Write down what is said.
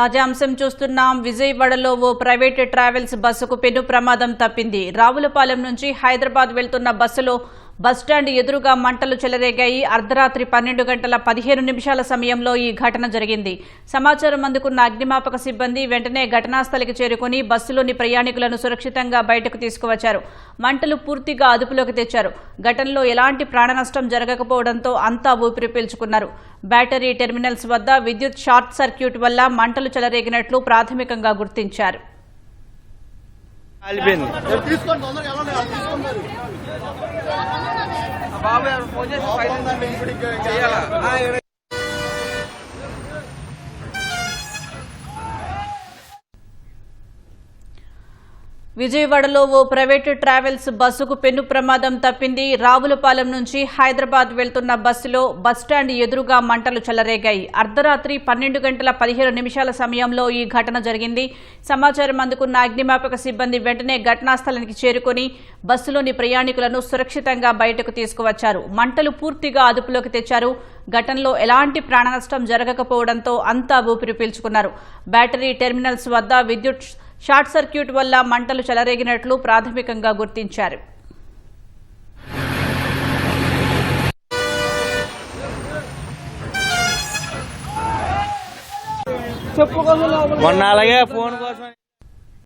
తాజా అంశం చూస్తున్నాం. విజయవాడలో ఓ ప్రైవేట్ ట్రావెల్స్ బస్సుకు పెను ప్రమాదం తప్పింది. రావులపాలెం నుంచి హైదరాబాద్ వెళ్తున్న బస్సులో బస్టాండ్ ఎదురుగా మంటలు చెలరేగాయి. అర్ధరాత్రి 12 గంటల 15 నిమిషాల సమయంలో ఈ ఘటన జరిగింది. సమాచారం అందుకున్న అగ్నిమాపక సిబ్బంది వెంటనే ఘటనాస్థలికి చేరుకుని బస్సులోని ప్రయాణికులను సురక్షితంగా బయటకు తీసుకువచ్చారు. మంటలు పూర్తిగా అదుపులోకి తెచ్చారు. ఘటనలో ఎలాంటి ప్రాణనష్టం జరగకపోవడంతో అంతా ఊపిరి పీల్చుకున్నారు. బ్యాటరీ టెర్మినల్స్ వద్ద విద్యుత్ షార్ట్ సర్క్యూట్ వల్ల మంటలు చెలరేగినట్లు ప్రాథమికంగా గుర్తించారు. విజయవాడలో ఓ ప్రైవేట్ ట్రావెల్స్ బస్సుకు పెను ప్రమాదం తప్పింది. రావులపాలెం నుంచి హైదరాబాద్ వెళ్తున్న బస్సులో బస్టాండ్ ఎదురుగా మంటలు చెలరేగాయి. అర్ధరాత్రి 12 గంటల 15 నిమిషాల సమయంలో ఈ ఘటన జరిగింది. సమాచారం అందుకున్న అగ్నిమాపక సిబ్బంది వెంటనే ఘటనాస్థలానికి చేరుకుని బస్సులోని ప్రయాణికులను సురక్షితంగా బయటకు తీసుకువచ్చారు. మంటలు పూర్తిగా అదుపులోకి తెచ్చారు. ఘటనలో ఎలాంటి ప్రాణనష్టం జరగకపోవడంతో అంతా ఊపిరి పీల్చుకున్నారు. బ్యాటరీ టెర్మినల్స్ వద్ద విద్యుత్ షార్ట్ సర్క్యూట్ వల్ల మంటలు చెలరేగినట్లు ప్రాథమికంగా గుర్తించారు. మొన్న అలాగే ఫోన్ కోసం